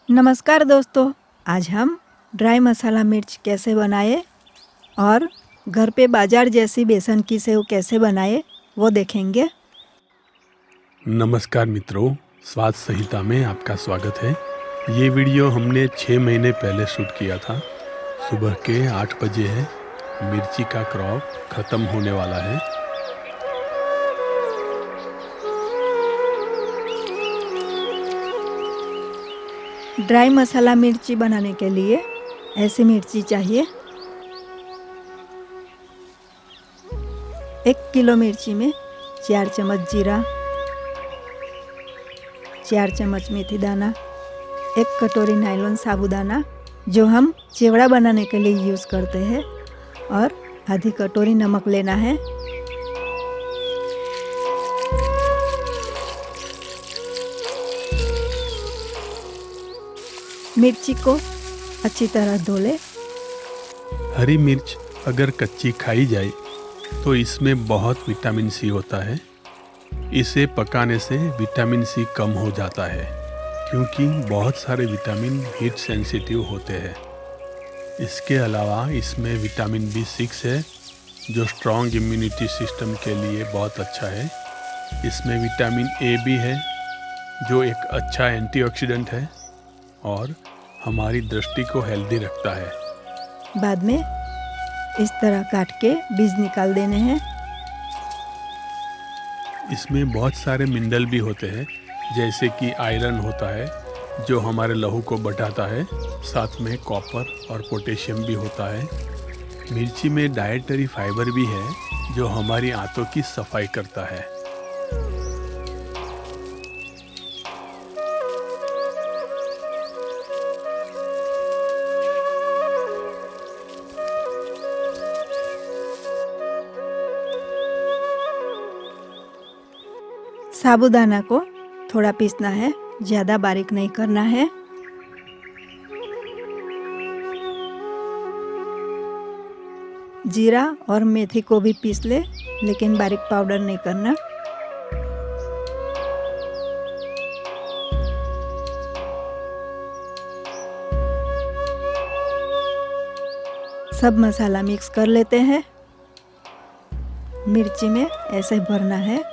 नमस्कार दोस्तों, आज हम ड्राई मसाला मिर्च कैसे बनाए और घर पे बाजार जैसी बेसन की सेव कैसे बनाए वो देखेंगे। नमस्कार मित्रों, स्वाद संहिता में आपका स्वागत है। ये वीडियो हमने 6 महीने पहले शूट किया था। सुबह के 8 बजे है। मिर्ची का क्रॉप ख़त्म होने वाला है। ड्राई मसाला मिर्ची बनाने के लिए ऐसी मिर्ची चाहिए। 1 किलो मिर्ची में 4 चम्मच जीरा, 4 चम्मच मेथी दाना, 1 कटोरी नायलॉन साबुदाना जो हम चिवड़ा बनाने के लिए यूज़ करते हैं, और आधी कटोरी नमक लेना है। मिर्ची को अच्छी तरह धो ले। हरी मिर्च अगर कच्ची खाई जाए तो इसमें बहुत विटामिन सी होता है। इसे पकाने से विटामिन सी कम हो जाता है क्योंकि बहुत सारे विटामिन हीट सेंसिटिव होते हैं। इसके अलावा इसमें विटामिन B6 है जो स्ट्रॉन्ग इम्यूनिटी सिस्टम के लिए बहुत अच्छा है। इसमें विटामिन A भी है जो एक अच्छा एंटीऑक्सीडेंट है और हमारी दृष्टि को हेल्दी रखता है। बाद में इस तरह काट के बीज निकाल देने हैं। इसमें बहुत सारे मिनरल भी होते हैं, जैसे कि आयरन होता है जो हमारे लहू को बढ़ाता है। साथ में कॉपर और पोटेशियम भी होता है। मिर्ची में डाइटरी फाइबर भी है जो हमारी आंतों की सफाई करता है। साबूदाना को थोड़ा पीसना है, ज़्यादा बारीक नहीं करना है। जीरा और मेथी को भी पीस ले, लेकिन बारीक पाउडर नहीं करना। सब मसाला मिक्स कर लेते हैं। मिर्ची में ऐसे भरना है।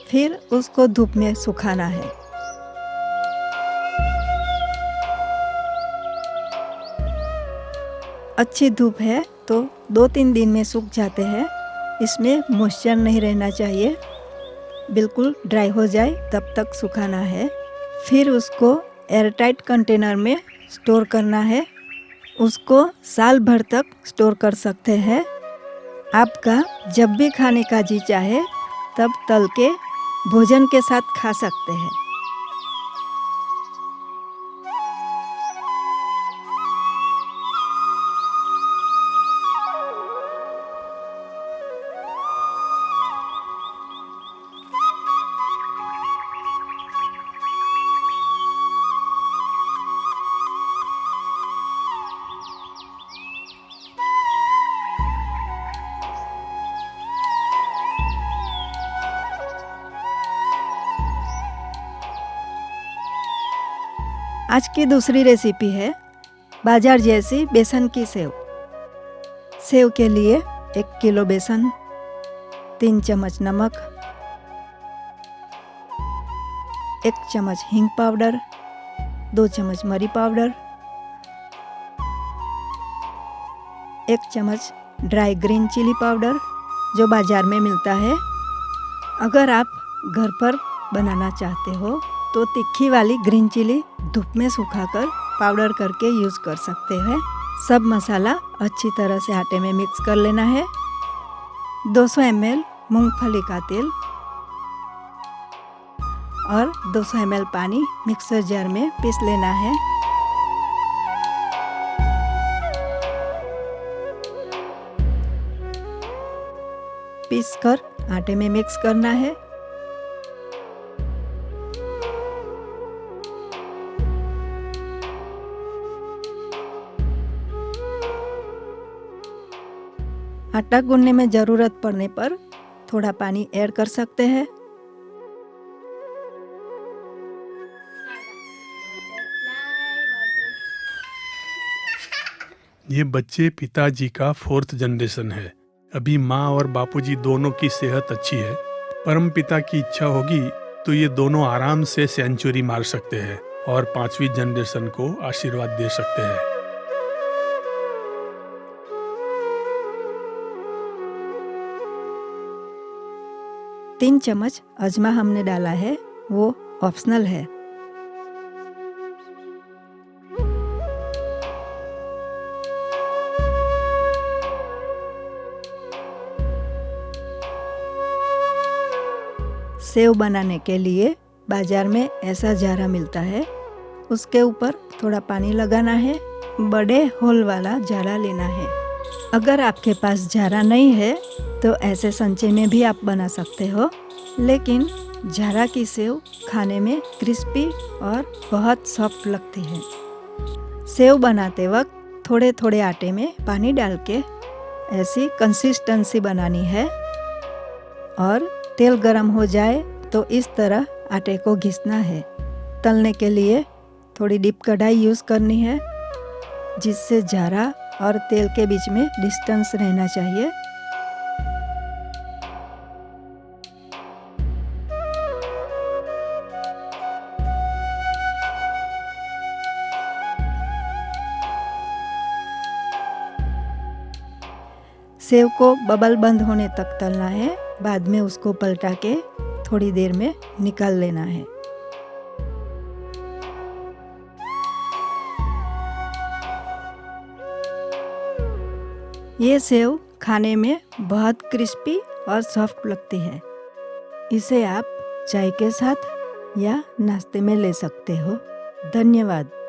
फिर उसको धूप में सुखाना है। अच्छी धूप है तो 2-3 दिन में सूख जाते हैं। इसमें मॉइस्चर नहीं रहना चाहिए, बिल्कुल ड्राई हो जाए तब तक सुखाना है। फिर उसको एयरटाइट कंटेनर में स्टोर करना है। उसको साल भर तक स्टोर कर सकते हैं। आपका जब भी खाने का जी चाहे तब तल के भोजन के साथ खा सकते हैं। आज की दूसरी रेसिपी है बाजार जैसी बेसन की सेव। सेव के लिए 1 किलो बेसन, 3 चम्मच नमक, 1 चम्मच हींग पाउडर, 2 चम्मच मरी पाउडर, 1 चम्मच ड्राई ग्रीन चिली पाउडर जो बाजार में मिलता है। अगर आप घर पर बनाना चाहते हो तो तीखी वाली ग्रीन चिली धूप में सुखाकर पाउडर करके यूज़ कर सकते हैं। सब मसाला अच्छी तरह से आटे में मिक्स कर लेना है। 200 ml मूंगफली का तेल और 200 ml पानी मिक्सर जार में पीस लेना है। पीस कर आटे में मिक्स करना है। आटा गूंदने में ज़रूरत पड़ने पर थोड़ा पानी ऐड कर सकते हैं। ये बच्चे पिताजी का 4th जनरेशन है। अभी माँ और बापूजी दोनों की सेहत अच्छी है। परम पिता की इच्छा होगी तो ये दोनों आराम से सेंचुरी मार सकते हैं और 5वीं जनरेशन को आशीर्वाद दे सकते हैं। तीन चम्मच अजमा हमने डाला है, वो ऑप्शनल है। सेव बनाने के लिए बाजार में ऐसा जारा मिलता है, उसके ऊपर थोड़ा पानी लगाना है, बड़े होल वाला जारा लेना है। अगर आपके पास जारा नहीं है तो ऐसे संचे में भी आप बना सकते हो, लेकिन जारा की सेव खाने में क्रिस्पी और बहुत सॉफ्ट लगती है। सेव बनाते वक्त थोड़े थोड़े आटे में पानी डाल के ऐसी कंसिस्टेंसी बनानी है और तेल गरम हो जाए तो इस तरह आटे को घिसना है। तलने के लिए थोड़ी डीप कढ़ाई यूज़ करनी है, जिससे जारा और तेल के बीच में डिस्टेंस रहना चाहिए। सेव को बबल बंद होने तक तलना है, बाद में उसको पलटा के थोड़ी देर में निकाल लेना है। ये सेव खाने में बहुत क्रिस्पी और सॉफ्ट लगती है। इसे आप चाय के साथ या नाश्ते में ले सकते हो। धन्यवाद।